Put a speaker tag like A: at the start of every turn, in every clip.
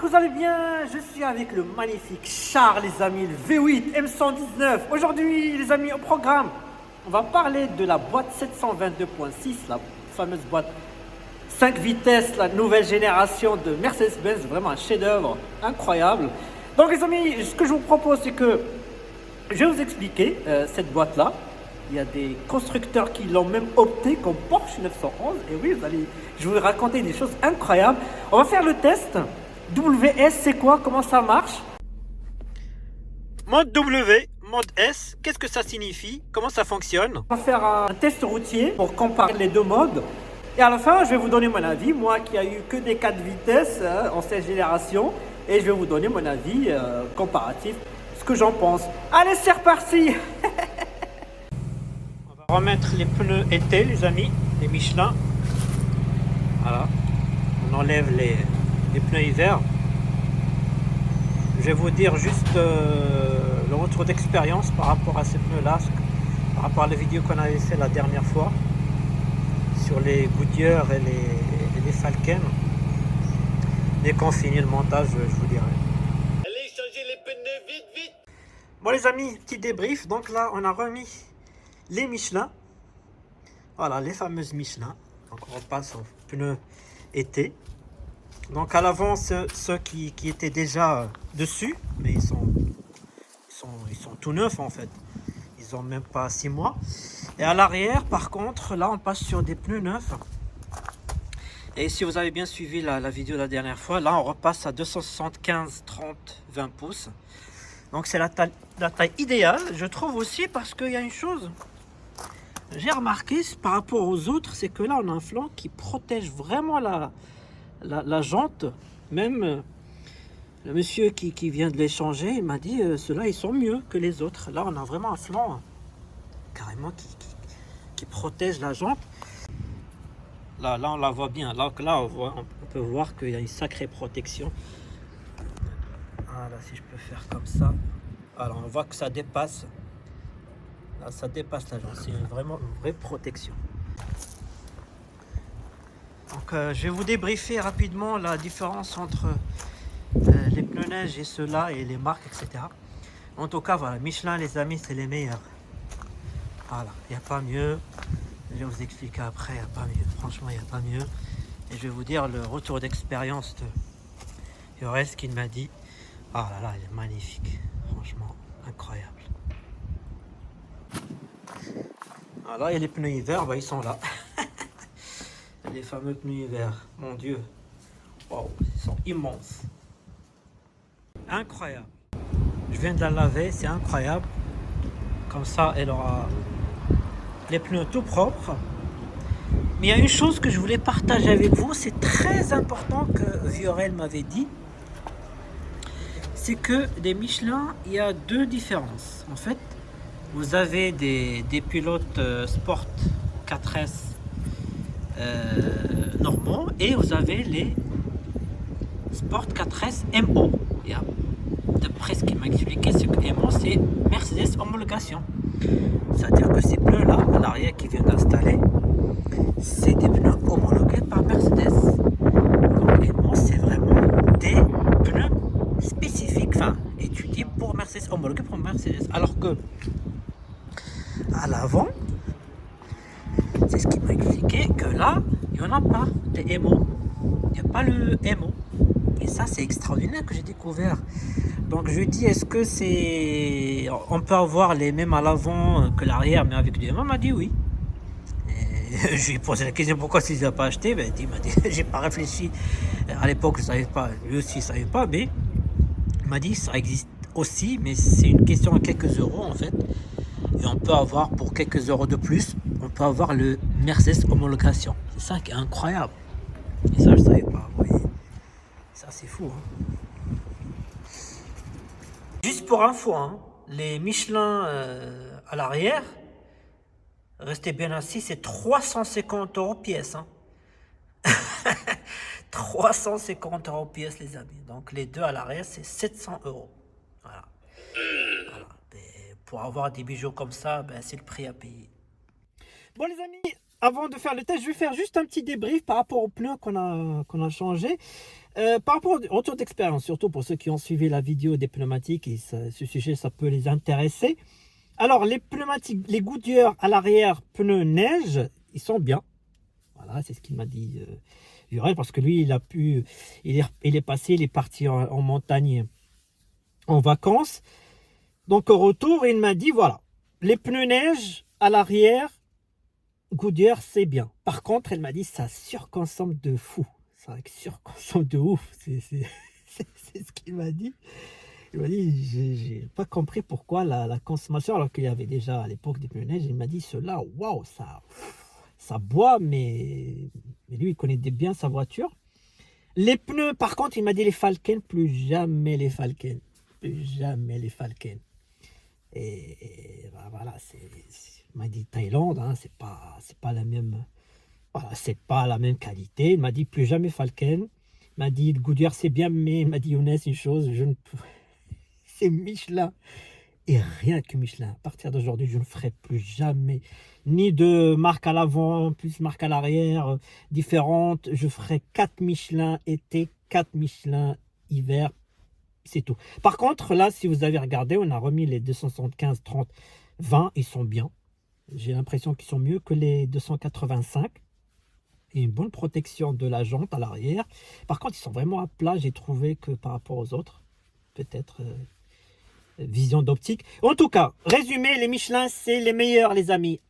A: que vous allez bien. Je suis avec le magnifique Char, les amis, le V8 M119. Aujourd'hui, les amis, au programme, on va parler de la boîte 722.6, la fameuse boîte 5 vitesses, la nouvelle génération de Mercedes-Benz, vraiment un chef-d'œuvre incroyable. Donc les amis, ce que je vous propose, c'est que je vais vous expliquer cette boîte-là. Il y a des constructeurs qui l'ont même opté comme Porsche 911. Et oui, je vais vous raconter des choses incroyables. On va faire le test. WS, c'est quoi? Comment ça marche? Mode W, mode S, qu'est-ce que ça signifie? Comment ça fonctionne? On va faire un test routier pour comparer les deux modes. Et à la fin, je vais vous donner mon avis. Moi qui a eu que des 4 vitesses en cette génération. Et je vais vous donner mon avis comparatif, ce que j'en pense. Allez, c'est reparti. On va remettre les pneus été, les amis, les Michelin. Voilà. On enlève les pneus hiver. Je vais vous dire juste le retour d'expérience par rapport à ces pneus-là, par rapport à la vidéo qu'on avait fait la dernière fois sur les Goodyear et les Falken. Dès qu'on finit le montage, je vous dirai.
B: Allez changer les pneus vite, vite.
A: Bon les amis, petit débrief. Donc là, on a remis les Michelin. Voilà, les fameuses Michelin. Donc on repasse aux pneus été. Donc à l'avant, ceux qui étaient déjà dessus, mais ils sont tout neufs en fait. Ils ont même pas 6 mois. Et à l'arrière, par contre, là on passe sur des pneus neufs. Et si vous avez bien suivi la vidéo de la dernière fois, là on repasse à 275 30 20 pouces. Donc c'est la taille idéale, je trouve aussi, parce qu'il y a une chose. J'ai remarqué par rapport aux autres, c'est que là on a un flanc qui protège vraiment la jante. Même le monsieur qui vient de les changer, il m'a dit ceux-là ils sont mieux que les autres. Là on a vraiment un flanc carrément qui protège la jante. Là on la voit bien. Là on peut voir qu'il y a une sacrée protection. Voilà, si je peux faire comme ça. Alors on voit que ça dépasse. Là, ça dépasse la jante. C'est vraiment une vraie protection. Donc je vais vous débriefer rapidement la différence entre les pneus neige et ceux-là et les marques, etc. En tout cas, voilà, Michelin, les amis, c'est les meilleurs. Voilà, il n'y a pas mieux. Je vais vous expliquer après, il n'y a pas mieux. Franchement, il n'y a pas mieux. Et je vais vous dire le retour d'expérience de Yorès qui m'a dit. Ah là là, il est magnifique. Franchement, incroyable. Voilà, et les pneus hiver, bah, ils sont là. Les fameux pneus hiver, mon Dieu. Wow, ils sont immenses. Incroyable. Je viens de la laver, c'est incroyable. Comme ça, elle aura les pneus tout propres. Mais il y a une chose que je voulais partager avec vous, c'est très important que Viorel m'avait dit. C'est que des Michelin, il y a deux différences. En fait, vous avez des pilotes Sport 4S normaux et vous avez les Sport 4S MO. D'après ce qu'il m'a expliqué, c'est que MO c'est Mercedes homologation. C'est-à-dire que ces pneus-là, à l'arrière qui viennent d'installer, c'est des pneus homologués par Mercedes. Donc MO c'est vraiment des pneus spécifiques, enfin étudiés pour Mercedes, homologués pour Mercedes. Alors que à l'avant, c'est ce qu'il m'a expliqué, que là, il n'y en a pas de MO. Il n'y a pas le MO. Et ça, c'est extraordinaire que j'ai découvert. Donc, je dis, est-ce que c'est... On peut avoir les mêmes à l'avant que l'arrière, mais avec du MO? Il m'a dit oui. Et je lui ai posé la question, pourquoi il ne les a pas achetés? Ben, il m'a dit, j'ai pas réfléchi. À l'époque, je ne savais pas. Lui aussi, il ne savait pas, mais il m'a dit, ça existe aussi, mais c'est une question de quelques euros, en fait. Et on peut avoir, pour quelques euros de plus, on peut avoir le Mercedes homologation. C'est ça qui est incroyable. Et ça, je ne savais pas, vous voyez. Ça, c'est fou. Hein. Juste pour info, hein, les Michelin à l'arrière, restez bien assis, c'est 350 € pièce. Hein. 350 € pièce, les amis. Donc, les deux à l'arrière, c'est 700 €. Voilà. Voilà. Pour avoir des bijoux comme ça, ben, c'est le prix à payer. Bon les amis,
C: avant de faire le test, je vais faire juste un petit débrief par rapport aux pneus qu'on a changé. Par rapport au retour d'expérience, surtout pour ceux qui ont suivi la vidéo des pneumatiques, et ce sujet, ça peut les intéresser. Alors, les pneumatiques, les Goodyear à l'arrière, pneus neige, ils sont bien. Voilà, c'est ce qu'il m'a dit Jurel, parce que lui, il est passé, il est parti en montagne en vacances. Donc, au retour, il m'a dit, voilà, les pneus neige à l'arrière, Goodyear, c'est bien. Par contre, elle m'a dit, ça surconsomme de fou. Ça surconsomme de ouf. C'est ce qu'il m'a dit. Il m'a dit, j'ai pas compris pourquoi la consommation, alors qu'il y avait déjà à l'époque des pneus neige, il m'a dit, cela, waouh, ça boit, mais lui, il connaissait bien sa voiture. Les pneus, par contre, il m'a dit, les Falken, plus jamais les Falken. Plus jamais les Falken. Et voilà, il m'a dit Thaïlande, hein, c'est pas la même, voilà, c'est pas la même qualité. Il m'a dit plus jamais Falken. Il m'a dit Goodyear c'est bien, mais il m'a dit Younes une chose, je ne peux, c'est Michelin et rien que Michelin. À partir d'aujourd'hui, je ne ferai plus jamais ni de marque à l'avant, plus marque à l'arrière, différentes. Je ferai 4 Michelin été, 4 Michelin hiver. C'est tout. Par contre, là, si vous avez regardé, on a remis les 275, 30, 20. Ils sont bien. J'ai l'impression qu'ils sont mieux que les 285. Et une bonne protection de la jante à l'arrière. Par contre, ils sont vraiment à plat. J'ai trouvé que par rapport aux autres, peut-être vision d'optique. En tout cas, résumé, les Michelin, c'est les meilleurs, les amis.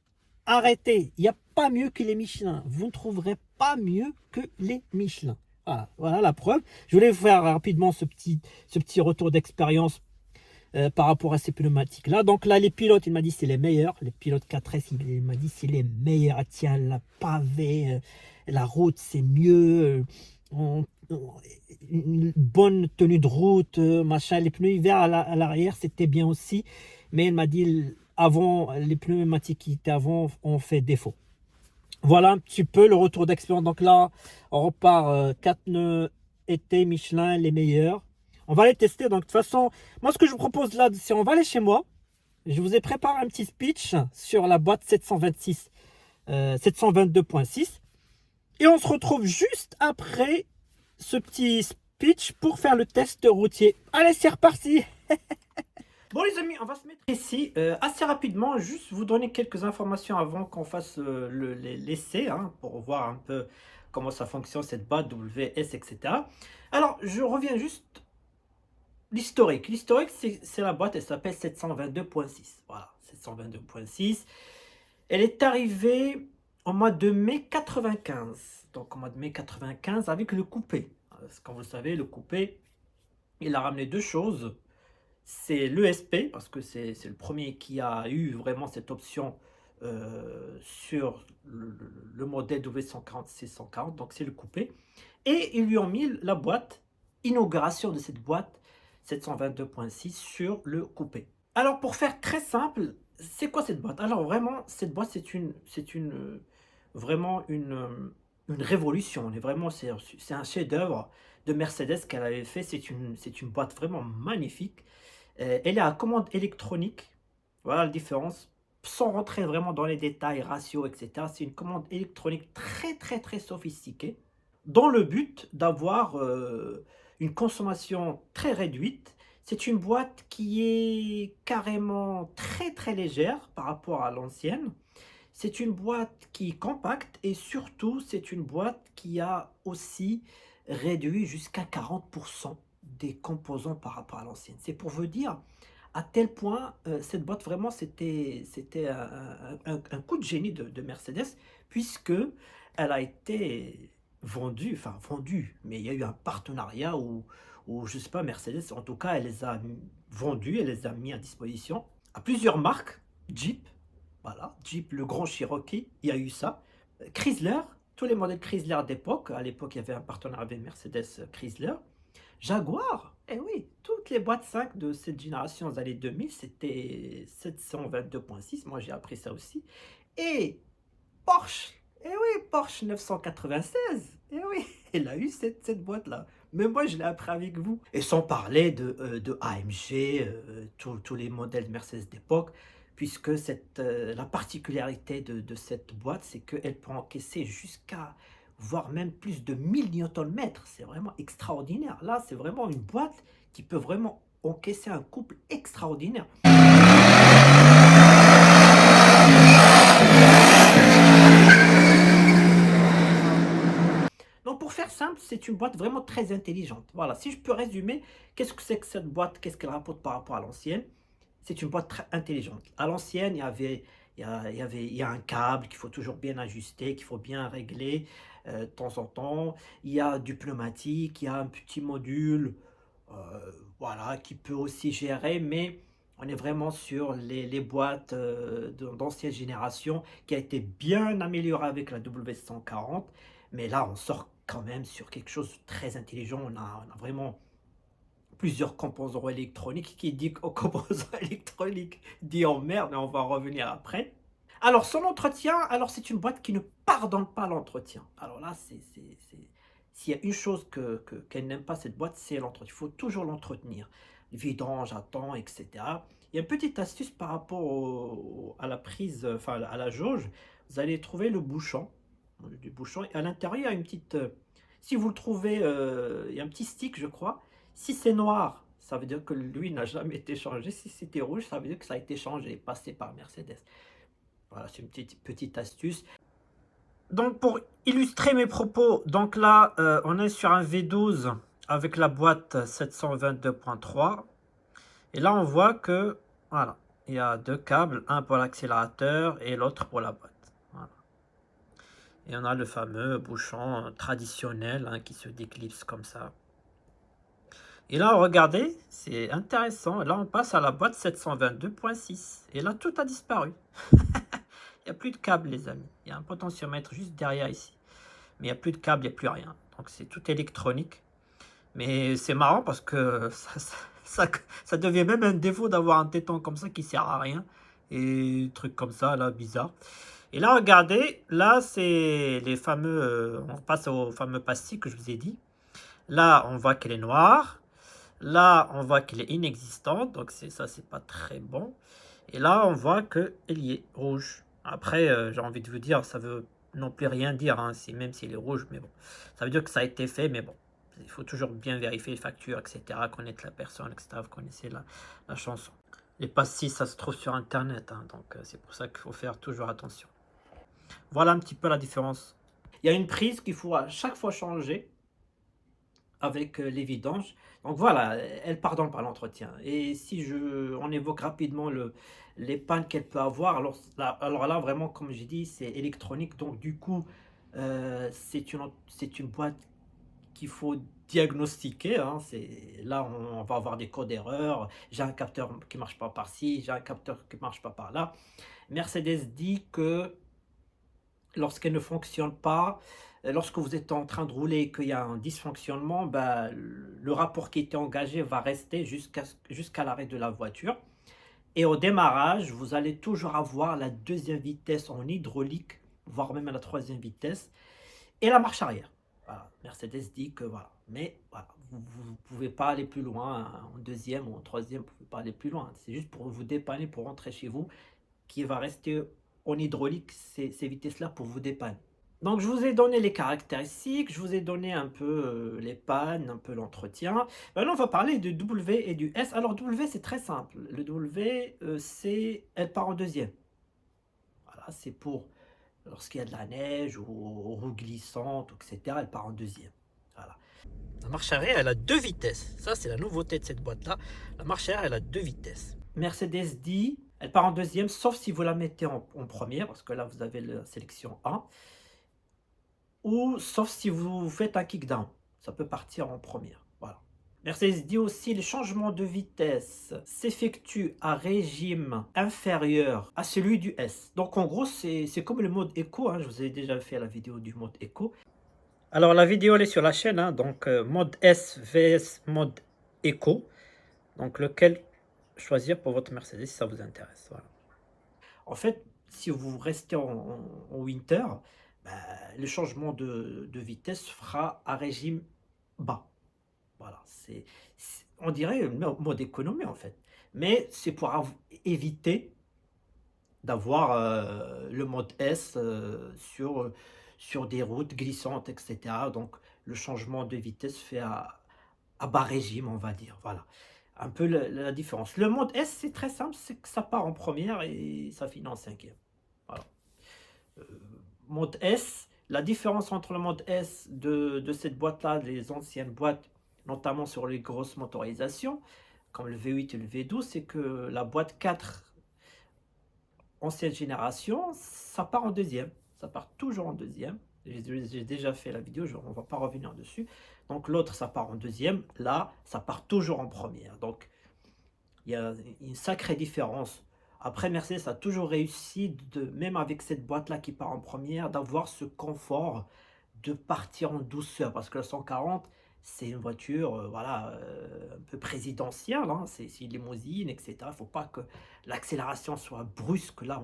C: Arrêtez. Il n'y a pas mieux que les Michelin. Vous ne trouverez pas mieux que les Michelin. Voilà la preuve. Je voulais vous faire rapidement ce petit retour d'expérience par rapport à ces pneumatiques-là. Donc là, les pilotes, il m'a dit c'est les meilleurs. Les pilotes 4S, il m'a dit c'est les meilleurs. Tiens, la pavé, la route, c'est mieux. Une bonne tenue de route, machin. Les pneus hiver à l'arrière, c'était bien aussi. Mais il m'a dit, avant, les pneumatiques qui étaient avant ont fait défaut. Voilà un petit peu le retour d'expérience. Donc là, on repart 4 pneus été Michelin, les meilleurs. On va les tester. Donc de toute façon, moi ce que je vous propose là, c'est on va aller chez moi. Je vous ai préparé un petit speech sur la boîte 726, 722.6. Et on se retrouve juste après ce petit speech pour faire le test routier. Allez, c'est reparti. Bon les amis, on va se mettre ici assez rapidement, juste vous donner quelques informations avant qu'on fasse l'essai, hein, pour voir un peu comment ça fonctionne cette boîte WS, etc. Alors, je reviens juste l'historique. L'historique, c'est la boîte, elle s'appelle 722.6. Voilà, 722.6. Elle est arrivée au mois de mai 95. Donc, au mois de mai 95 avec le coupé. Comme vous le savez, le coupé, il a ramené deux choses. C'est l'ESP, parce que c'est le premier qui a eu vraiment cette option sur le modèle W140 C140, donc c'est le coupé. Et ils lui ont mis la boîte, inauguration de cette boîte 722.6 sur le coupé. Alors pour faire très simple, c'est quoi cette boîte? Alors vraiment, cette boîte vraiment une révolution. C'est un chef-d'œuvre de Mercedes qu'elle avait fait. C'est une boîte vraiment magnifique. Elle est à commande électronique. Voilà la différence. Sans rentrer vraiment dans les détails, ratios, etc. C'est une commande électronique très sophistiquée, dans le but d'avoir une consommation très réduite. C'est une boîte qui est carrément très légère par rapport à l'ancienne. C'est une boîte qui est compacte et surtout c'est une boîte qui a aussi réduit jusqu'à 40% des composants par rapport à l'ancienne. C'est pour vous dire à tel point cette boîte vraiment c'était un coup de génie de Mercedes, puisque elle a été vendue, mais il y a eu un partenariat où je ne sais pas, Mercedes en tout cas elle les a vendues, elle les a mis à disposition à plusieurs marques. Jeep, voilà, Jeep, le Grand Cherokee, il y a eu ça. Chrysler, tous les modèles Chrysler d'époque, à l'époque il y avait un partenariat avec Mercedes Chrysler. Jaguar, eh oui, toutes les boîtes 5 de cette génération des années 2000, c'était 722.6, moi j'ai appris ça aussi. Et Porsche, eh oui, Porsche 996, eh oui, elle a eu cette boîte-là. Mais moi je l'ai appris avec vous. Et sans parler de AMG, tous les modèles Mercedes d'époque, puisque la particularité de cette boîte, c'est qu'elle peut encaisser jusqu'à, voire même plus de 1000 Nm. C'est vraiment extraordinaire. Là, c'est vraiment une boîte qui peut vraiment encaisser un couple extraordinaire. Donc pour faire simple, c'est une boîte vraiment très intelligente. Voilà, si je peux résumer, qu'est-ce que c'est que cette boîte, qu'est-ce qu'elle rapporte par rapport à l'ancienne? C'est une boîte très intelligente. À l'ancienne, il y a un câble qu'il faut toujours bien ajuster, qu'il faut bien régler de temps en temps. Il y a du pneumatique, il y a un petit module voilà, qui peut aussi gérer, mais on est vraiment sur les boîtes d'ancienne génération qui a été bien améliorée avec la W140. Mais là, on sort quand même sur quelque chose de très intelligent. On a vraiment plusieurs composants électroniques. Qui dit aux composants électroniques dit en merde, mais on va en revenir après. Alors, son entretien, alors c'est une boîte qui ne pardonne pas l'entretien. Alors là, s'il y a une chose qu'elle n'aime pas, cette boîte, c'est l'entretien. Il faut toujours l'entretenir. Vidange à temps, etc. Il y a une petite astuce par rapport à la prise, enfin à la jauge. Vous allez trouver le bouchon, du bouchon. Et à l'intérieur, il y a une petite... si vous le trouvez, il y a un petit stick, je crois. Si c'est noir, ça veut dire que lui n'a jamais été changé. Si c'était rouge, ça veut dire que ça a été changé et passé par Mercedes. Voilà, c'est une petite astuce. Donc pour illustrer mes propos, donc là, on est sur un V12 avec la boîte 722.3. Et là, on voit que, voilà, il y a deux câbles, un pour l'accélérateur et l'autre pour la boîte. Voilà. Et on a le fameux bouchon traditionnel hein, qui se déclipse comme ça. Et là, regardez, c'est intéressant. Là, on passe à la boîte 722.6. Et là, tout a disparu. Il n'y a plus de câble, les amis. Il y a un potentiomètre juste derrière ici. Mais il n'y a plus de câble, il n'y a plus rien. Donc, c'est tout électronique. Mais c'est marrant parce que ça devient même un défaut d'avoir un téton comme ça qui ne sert à rien. Et trucs comme ça, là, bizarre. Et là, regardez, là, c'est les fameux... on passe au fameux pastis que je vous ai dit. Là, on voit qu'elle est noire. Là, on voit qu'elle est inexistante. Donc, ça, c'est pas très bon. Et là, on voit qu'elle y est rouge. Après, j'ai envie de vous dire, ça veut non plus rien dire, hein, même s'il est rouge, mais bon. Ça veut dire que ça a été fait, mais bon. Il faut toujours bien vérifier les factures, etc., connaître la personne, etc., vous connaissez la chanson. Les pastis, ça se trouve sur Internet, hein, donc c'est pour ça qu'il faut faire toujours attention. Voilà un petit peu la différence. Il y a une prise qu'il faut à chaque fois changer avec les vidanges. Donc voilà, elle pardonne par l'entretien. Et si on évoque rapidement les pannes qu'elle peut avoir, alors là, vraiment, comme j'ai dit, c'est électronique. Donc du coup, c'est une boîte qu'il faut diagnostiquer. Hein. Là, on va avoir des codes d'erreur. J'ai un capteur qui ne marche pas par-ci, j'ai un capteur qui ne marche pas par-là. Mercedes dit que lorsqu'elle ne fonctionne pas, lorsque vous êtes en train de rouler et qu'il y a un dysfonctionnement, bah, le rapport qui était engagé va rester jusqu'à l'arrêt de la voiture. Et au démarrage, vous allez toujours avoir la deuxième vitesse en hydraulique, voire même à la troisième vitesse, et la marche arrière. Voilà. Mercedes dit que voilà. Mais voilà, vous ne pouvez pas aller plus loin, hein, en deuxième ou en troisième, vous ne pouvez pas aller plus loin. C'est juste pour vous dépanner, pour rentrer chez vous, qui va rester en hydraulique ces vitesses-là pour vous dépanner. Donc je vous ai donné les caractéristiques, je vous ai donné un peu les pannes, un peu l'entretien. Maintenant on va parler du W et du S. Alors W c'est très simple. Le W elle part en deuxième. Voilà, c'est pour lorsqu'il y a de la neige ou roues glissantes, etc. Elle part en deuxième. Voilà. La marche arrière elle a deux vitesses. Ça c'est la nouveauté de cette boîte-là. La marche arrière elle a deux vitesses. Mercedes dit elle part en deuxième, sauf si vous la mettez en première, parce que là vous avez la sélection 1. Ou sauf si vous faites un kickdown, ça peut partir en première. Voilà. Mercedes dit aussi le changement de vitesse s'effectue à régime inférieur à celui du S. Donc en gros c'est comme le mode éco, hein. Je vous ai déjà fait la vidéo du mode éco. Alors la vidéo elle est sur la chaîne, hein. Donc mode S vs mode éco. Donc lequel choisir pour votre Mercedes si ça vous intéresse. Voilà. En fait, si vous restez en winter, bah, le changement de vitesse fera à régime bas. Voilà, on dirait mode économie en fait. Mais c'est pour éviter d'avoir le mode S sur des routes glissantes, etc. Donc le changement de vitesse fait à bas régime, on va dire. Voilà un peu la différence. Le mode S, c'est très simple, c'est que ça part en première et ça finit en cinquième. Voilà. Mode S, la différence entre le mode S de cette boîte-là, les anciennes boîtes, notamment sur les grosses motorisations, comme le V8 et le V12, c'est que la boîte 4 ancienne génération, ça part en deuxième. Ça part toujours en deuxième. J'ai déjà fait la vidéo, on ne va pas revenir dessus. Donc l'autre, ça part en deuxième. Là, ça part toujours en première. Donc, il y a une sacrée différence. Après, Mercedes a toujours réussi, même avec cette boîte-là qui part en première, d'avoir ce confort de partir en douceur. Parce que la 140, c'est une voiture voilà, un peu présidentielle. Hein, c'est une limousine, etc. Il ne faut pas que l'accélération soit brusque. Là,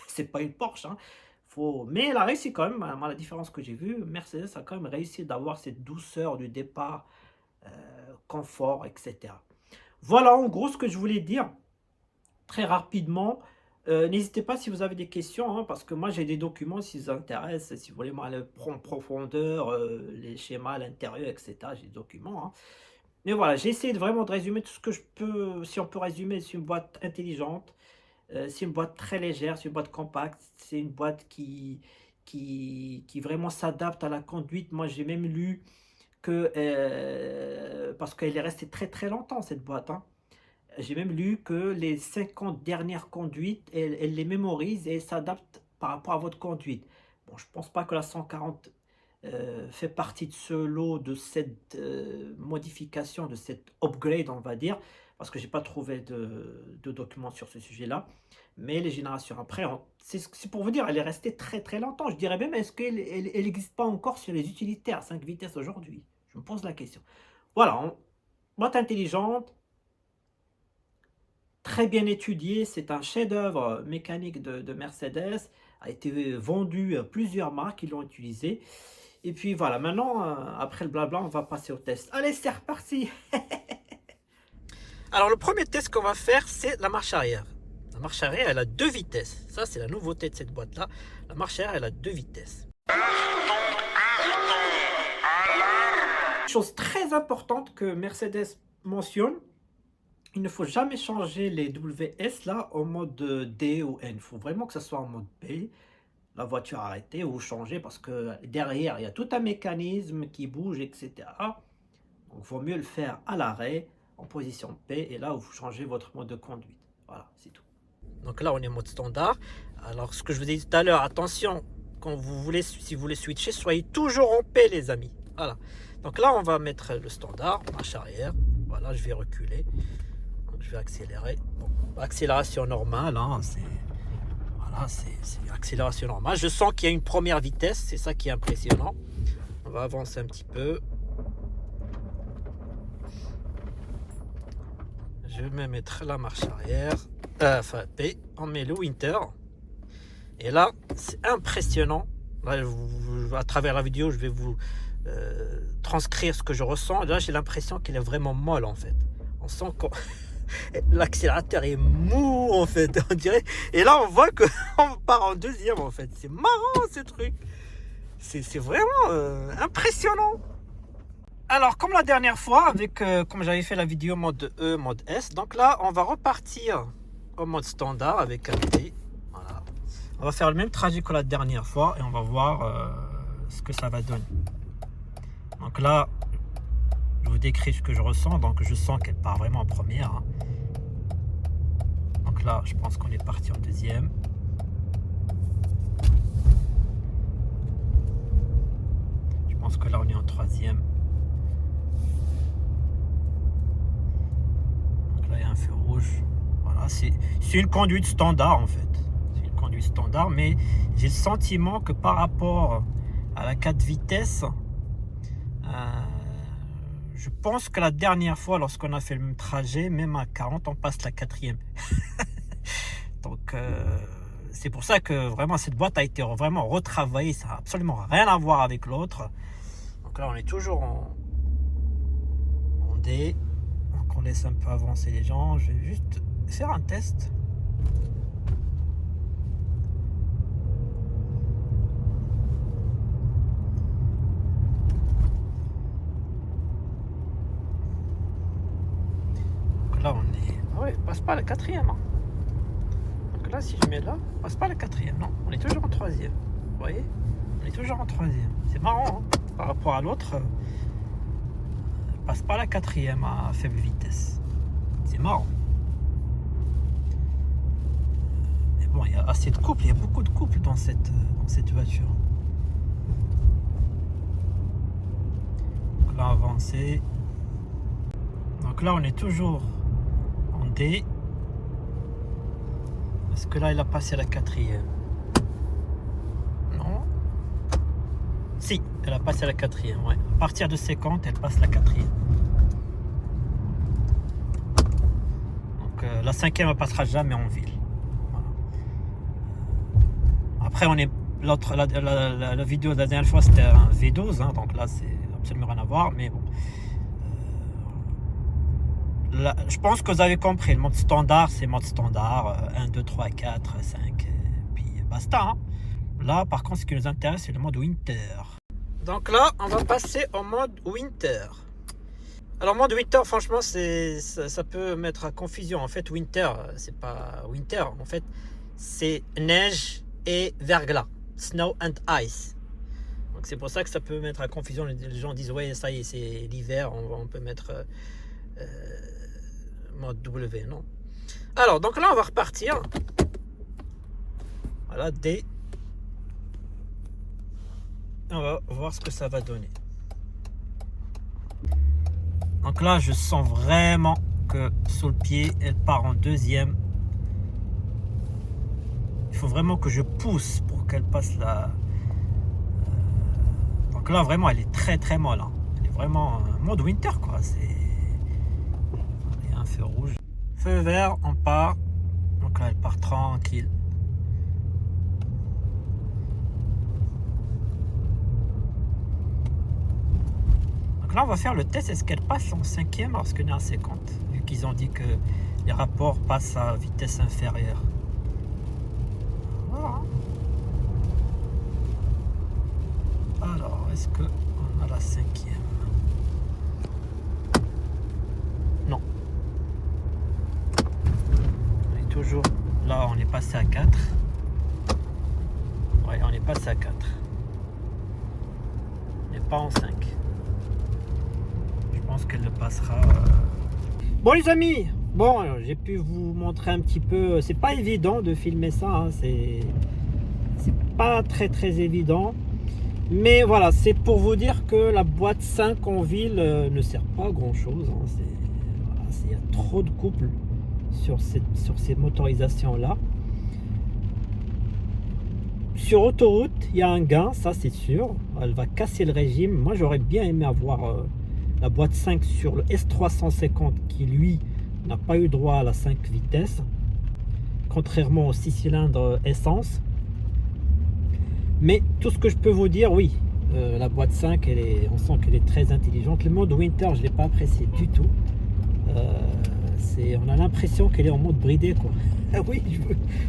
C: c'est pas une Porsche. Hein. Mais elle a réussi quand même, à la différence que j'ai vue, Mercedes a quand même réussi d'avoir cette douceur du départ, confort, etc. Voilà en gros ce que je voulais dire très rapidement. N'hésitez pas si vous avez des questions, hein, parce que moi j'ai des documents si vous intéresse, si vous voulez aller en profondeur, les schémas à l'intérieur, etc. J'ai des documents. Hein. Mais voilà, j'ai essayé vraiment de résumer tout ce que je peux, si on peut résumer, c'est une boîte intelligente. C'est une boîte très légère, c'est une boîte compacte, c'est une boîte qui vraiment s'adapte à la conduite. Moi, j'ai même lu que, parce qu'elle est restée très très longtemps cette boîte, hein. J'ai même lu que les 50 dernières conduites, elle les mémorise et elle s'adapte par rapport à votre conduite. Bon, je ne pense pas que la 140 fait partie de ce lot, de cette modification, de cette upgrade, on va dire, parce que j'ai pas trouvé de documents sur ce sujet-là. Mais les générations après, c'est pour vous dire, elle est restée très très longtemps. Je dirais même, est-ce qu'elle n'existe pas encore sur les utilitaires 5 vitesses aujourd'hui? Je me pose la question. Voilà, boîte intelligente, très bien étudiée, c'est un chef-d'œuvre mécanique de Mercedes, a été vendu à plusieurs marques qui l'ont utilisé. Et puis voilà, maintenant, après le blabla, on va passer au test. Allez, c'est reparti. Alors, le premier test qu'on va faire, c'est la marche arrière. La marche arrière, elle a 2 vitesses. Ça, c'est la nouveauté de cette boîte-là. La marche arrière, elle a 2 vitesses. Chose très importante que Mercedes mentionne, il ne faut jamais changer les WS là en mode D ou N. Il faut vraiment que ça soit en mode B. La voiture arrêtée ou changer parce que derrière, il y a tout un mécanisme qui bouge, etc. Donc, il vaut mieux le faire à l'arrêt, en position P, et là, vous changez votre mode de conduite. Voilà, c'est tout. Donc là, on est en mode standard. Alors, ce que je vous ai dit tout à l'heure, attention, quand si vous voulez switcher, soyez toujours en P, les amis. Voilà. Donc là, on va mettre le standard, marche arrière. Voilà, je vais reculer. Donc, je vais accélérer. Bon, accélération normale, hein, voilà, c'est une accélération normale. Je sens qu'il y a une première vitesse, c'est ça qui est impressionnant. On va avancer un petit peu. Je vais mettre la marche arrière. Enfin, P, on met le Winter. Et là, c'est impressionnant. Là, à travers la vidéo, je vais vous transcrire ce que je ressens. Là, j'ai l'impression qu'elle est vraiment molle, en fait. On sent que l'accélérateur est mou, en fait, on dirait. Et là, on voit qu'on part en deuxième, en fait. C'est marrant, ce truc. C'est vraiment impressionnant. Alors, comme la dernière fois, comme j'avais fait la vidéo mode E, mode S, donc là, on va repartir au mode standard avec un T. Voilà. On va faire le même trajet que la dernière fois et on va voir ce que ça va donner. Donc là, je vous décris ce que je ressens. Donc, je sens qu'elle part vraiment en première. Hein. Donc là, je pense qu'on est parti en deuxième. Je pense que là, on est en troisième. Là, il y a un feu rouge. Voilà, c'est une conduite standard en fait. C'est une conduite standard, mais j'ai le sentiment que par rapport à la 4 vitesses, je pense que la dernière fois, lorsqu'on a fait le même trajet, même à 40, on passe la 4e. Donc, c'est pour ça que vraiment cette boîte a été vraiment retravaillée. Ça n'a absolument rien à voir avec l'autre. Donc là, on est toujours en D. On laisse un peu avancer les gens. Je vais juste faire un test. là, on est... Ah ouais, passe pas la quatrième. Hein. Donc là, si je mets là, passe pas la quatrième. Non, on est toujours en troisième. Vous voyez? On est toujours en troisième. C'est marrant, hein. Par rapport à l'autre, passe pas la quatrième à faible vitesse. C'est marrant. Mais bon, il y a assez de couples. Il y a beaucoup de couples dans cette voiture. Donc là, avancer. Donc là, on est toujours en D. Est-ce que là, il a passé la quatrième? Non. Si, elle a passé la quatrième, ouais. À partir de 50, elle passe la quatrième. Donc la cinquième, elle passera jamais en ville. Voilà. Après, on est... L'autre, la vidéo de la dernière fois, c'était un V12, hein, donc là, c'est absolument rien à voir, mais bon. Là, je pense que vous avez compris, le mode standard, c'est mode standard, 1, 2, 3, 4, 5, et puis basta. Hein. Là, par contre, ce qui nous intéresse, c'est le mode Winter. Donc là, on va passer au mode Winter. Alors, mode Winter, franchement, ça peut mettre à confusion. En fait, Winter, c'est pas Winter, en fait, c'est neige et verglas, snow and ice. Donc, c'est pour ça que ça peut mettre à confusion. Les gens disent, ouais, ça y est, c'est l'hiver, on peut mettre... mode W, non. Alors, donc là, on va repartir. Voilà, D. On va voir ce que ça va donner. Donc là, je sens vraiment que sous le pied, elle part en deuxième. Il faut vraiment que je pousse pour qu'elle passe la... Donc là, vraiment, elle est très très molle. Hein. Elle est vraiment mode winter, quoi. C'est... Feu rouge, feu vert, on part. Donc là elle part tranquille. Donc là on va faire le test, est-ce qu'elle passe en cinquième alors qu'elle est en 50, vu qu'ils ont dit que les rapports passent à vitesse inférieure. Voilà. Alors est-ce que on a la cinquième? Non. Toujours là, on est passé à 4. Ouais, on est passé à 4. Mais pas en 5. Je pense qu'elle le passera. Bon, les amis, bon, j'ai pu vous montrer un petit peu. C'est pas évident de filmer ça. Hein, c'est pas très très évident. Mais voilà, c'est pour vous dire que la boîte 5 en ville ne sert pas à grand chose. Hein, voilà, il y a trop de couples sur ces motorisations là. Sur autoroute il y a un gain, ça c'est sûr, elle va casser le régime. Moi j'aurais bien aimé avoir la boîte 5 sur le S350 qui lui n'a pas eu droit à la 5 vitesses, contrairement au 6 cylindres essence. Mais tout ce que je peux vous dire, oui, la boîte 5 on sent qu'elle est très intelligente. Le mode Winter je ne l'ai pas apprécié du tout. On a l'impression qu'elle est en mode bridé, quoi. Ah oui, je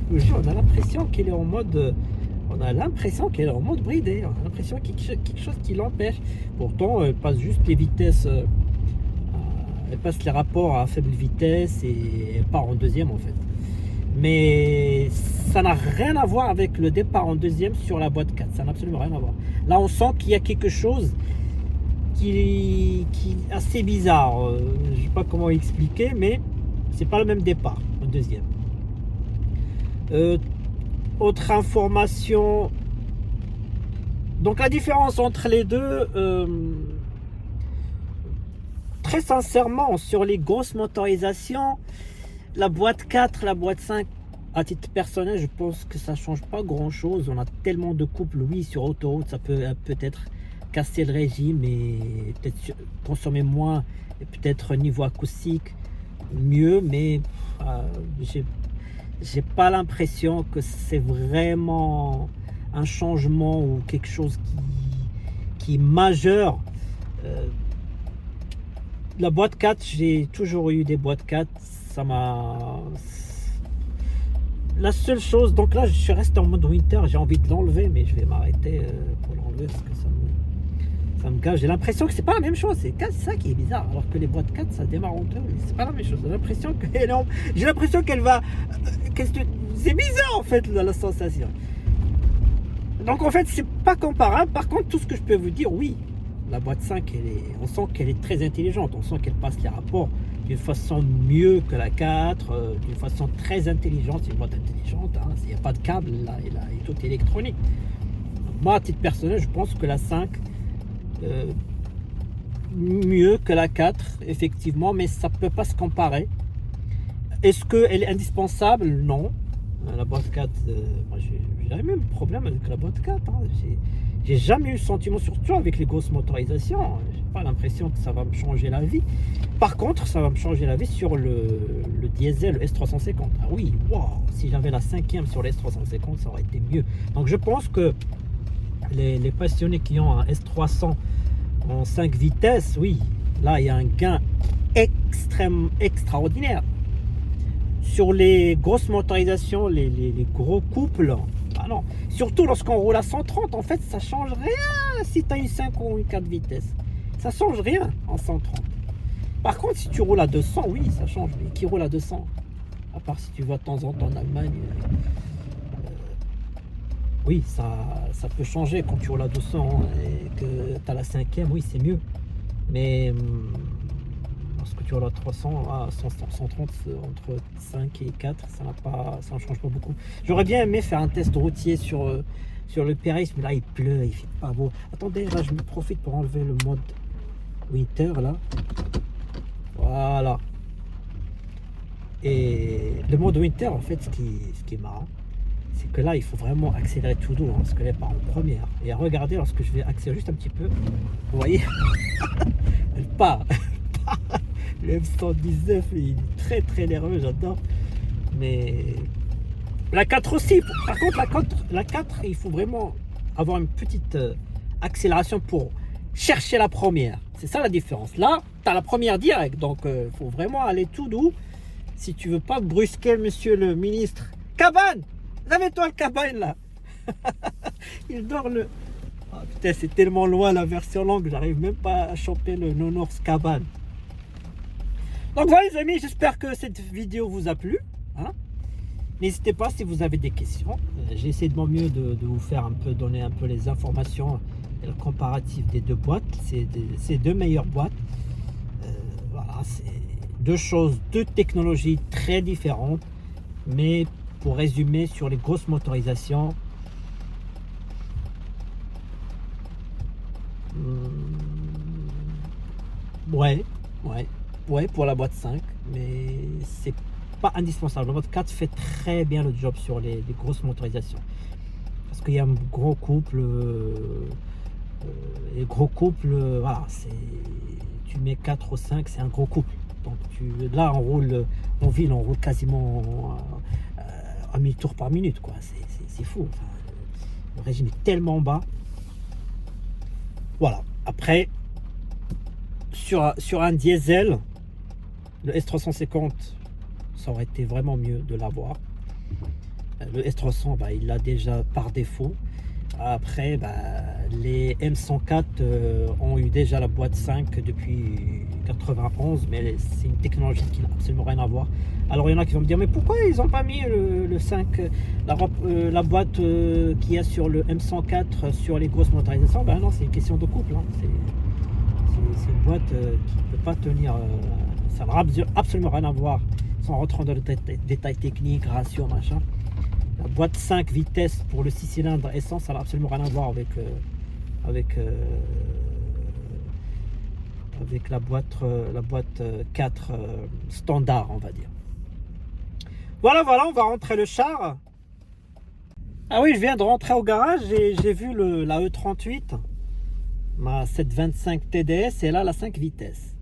C: vous jure, on a l'impression qu'elle est en mode bridé. On a l'impression qu'il y a quelque chose qui l'empêche. Pourtant, elle passe juste les vitesses, elle passe les rapports à faible vitesse et elle part en deuxième en fait. Mais ça n'a rien à voir avec le départ en deuxième sur la boîte 4. Ça n'a absolument rien à voir. Là, on sent qu'il y a quelque chose qui est assez bizarre. Je ne sais pas comment expliquer, mais c'est pas le même départ en deuxième. Autre information, donc la différence entre les deux, très sincèrement, sur les grosses motorisations, la boîte 4, la boîte 5, à titre personnel, je pense que ça change pas grand chose. On a tellement de couples, oui, sur autoroute, ça peut peut-être casser le régime et peut-être consommer moins, et peut-être niveau acoustique mieux, mais j'ai pas l'impression que c'est vraiment un changement ou quelque chose qui est majeur. La boîte 4, j'ai toujours eu des boîtes 4, ça m'a... La seule chose, donc là je suis resté en mode winter, j'ai envie de l'enlever, mais je vais m'arrêter pour l'enlever parce que Ça me gâche. J'ai l'impression que c'est pas la même chose. C'est ça qui est bizarre. Alors que les boîtes 4, ça démarre en 2. C'est pas la même chose. J'ai l'impression qu'elle va. C'est bizarre en fait la sensation. Donc en fait, c'est pas comparable. Par contre, tout ce que je peux vous dire, oui, la boîte 5, on sent qu'elle est très intelligente. On sent qu'elle passe les rapports d'une façon mieux que la 4, d'une façon très intelligente. C'est une boîte intelligente. Hein. Il n'y a pas de câble, là, et tout est électronique. Moi, à titre personnel, je pense que la 5, mieux que la 4, effectivement, mais ça ne peut pas se comparer. Est-ce qu'elle est indispensable? Non. La boîte 4, moi, j'ai jamais eu de problème avec la boîte 4. Hein. J'ai jamais eu le sentiment, surtout avec les grosses motorisations, j'ai pas l'impression que ça va me changer la vie. Par contre, ça va me changer la vie sur le diesel, le S350. Ah oui, wow, si j'avais la 5e sur le S350, ça aurait été mieux. Donc je pense que les passionnés qui ont un S300 en 5 vitesses, oui, là il y a un gain extraordinaire. Sur les grosses motorisations, les gros couples, ah non. Surtout lorsqu'on roule à 130, en fait, ça change rien si tu as une 5 ou une 4 vitesses. Ça change rien en 130. Par contre, si tu roules à 200, oui, ça change. Mais qui roule à 200? À part si tu vas de temps en temps en Allemagne. Oui, ça peut changer quand tu roules à 200 et que tu as la 5e, oui, c'est mieux. Mais lorsque tu roules à 300, à 130, entre 5 et 4, ça ne change pas beaucoup. J'aurais bien aimé faire un test routier sur le Péris, mais là il pleut, il fait pas beau. Attendez, là je me profite pour enlever le mode winter là. Voilà. Et le mode winter, en fait, ce qui est marrant, c'est que là il faut vraiment accélérer tout doux, hein, parce que là part en première. Et regardez, lorsque je vais accélérer juste un petit peu, vous voyez, elle part. Le M119, il est très très nerveux, j'adore. Mais la 4 aussi. Par contre, la 4, il faut vraiment avoir une petite accélération pour chercher la première. C'est ça la différence. Là, tu as la première directe. Donc, il faut vraiment aller tout doux. Si tu veux pas brusquer monsieur le ministre. Cabane! Lève-toi le cabane là! Il dort le. Oh, putain, c'est tellement loin la version longue, j'arrive même pas à choper le Nounours cabane. Donc voilà les amis, j'espère que cette vidéo vous a plu. Hein. N'hésitez pas si vous avez des questions. J'ai essayé de mon mieux de vous faire donner un peu les informations et le comparatif des deux boîtes. C'est deux meilleures boîtes. Voilà, c'est deux technologies très différentes. Mais pour résumer, sur les grosses motorisations, ouais, pour la boîte 5, mais c'est pas indispensable. La boîte 4 fait très bien le job sur les grosses motorisations. Parce qu'il y a un gros couple, et gros couple, voilà, tu mets 4 ou 5, c'est un gros couple. Donc là, en ville, on roule quasiment à 1000 tours par minute, quoi. C'est fou. Enfin, le régime est tellement bas. Voilà. Après, sur un diesel, le S350, ça aurait été vraiment mieux de l'avoir. Le S300, il l'a déjà par défaut. Après, les M104 ont eu déjà la boîte 5 depuis 91, mais c'est une technologie qui n'a absolument rien à voir. Alors il y en a qui vont me dire, mais pourquoi ils n'ont pas mis le 5, la boîte qu'il y a sur le M104 sur les grosses motorisations? Non, c'est une question de couple. Hein. C'est une boîte qui ne peut pas tenir, ça n'a absolument rien à voir, sans rentrer dans le détail technique, ratio, machin. La boîte 5 vitesses pour le 6 cylindres essence, ça n'a absolument rien à voir avec la boîte 4 standard, on va dire. Voilà, on va rentrer le char. Ah oui, je viens de rentrer au garage et j'ai vu la E38, ma 725 TDS, et là la 5 vitesses.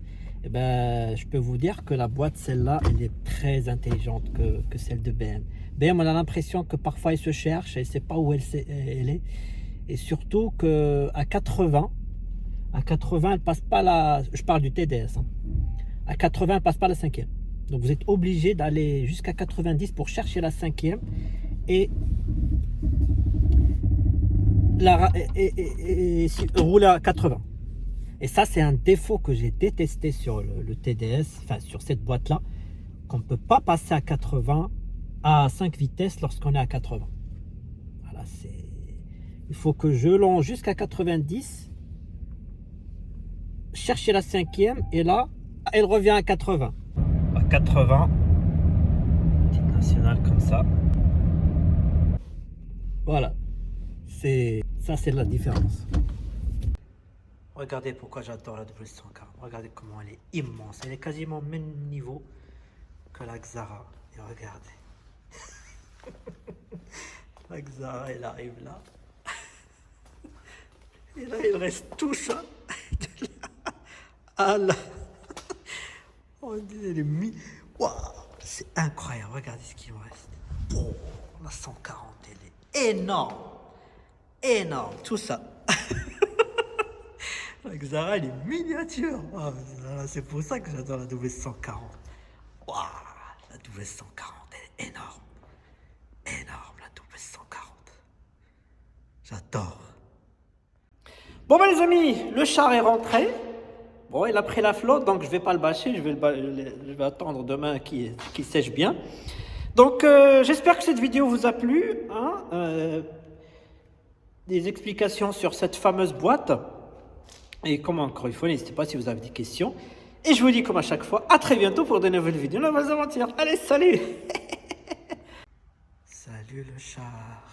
C: Et je peux vous dire que la boîte, celle-là, elle est très intelligente que celle de BM. BM, on a l'impression que parfois elle se cherche, elle ne sait pas où elle est. Et surtout qu'à 80, elle passe pas la. Je parle du TDS. Hein. À 80, elle passe pas la 5e. Donc vous êtes obligé d'aller jusqu'à 90 pour chercher la 5e et rouler à 80. Et ça, c'est un défaut que j'ai détesté sur le TDS, enfin sur cette boîte-là, qu'on ne peut pas passer à 5 vitesses lorsqu'on est à 80. Voilà, il faut que je longe jusqu'à 90, chercher la cinquième, et là, elle revient à 80. À 80, petite nationale comme ça. Voilà, ça c'est la différence. Regardez pourquoi j'adore la W140. Regardez comment elle est immense. Elle est quasiment au même niveau que la Xara. Et regardez. La Xara, elle arrive là. Et là, il reste tout ça. Ah là. On dit, elle est mis. Waouh, c'est incroyable. Regardez ce qu'il me reste. Oh, la 140, elle est énorme. Énorme, tout ça. La Xara, elle est miniature. Oh, c'est pour ça que j'adore la W140. Waouh, la W140, elle est énorme. Énorme, la W140. J'adore. Bon, ben, les amis, le char est rentré. Bon, il a pris la flotte, donc je ne vais pas le bâcher. Je vais attendre demain qu'il sèche bien. Donc, j'espère que cette vidéo vous a plu. Hein, des explications sur cette fameuse boîte. Et comme encore une fois, n'hésitez pas si vous avez des questions. Et je vous dis comme à chaque fois, à très bientôt pour de nouvelles vidéos, de nouvelles aventures. Allez, salut. Salut le char.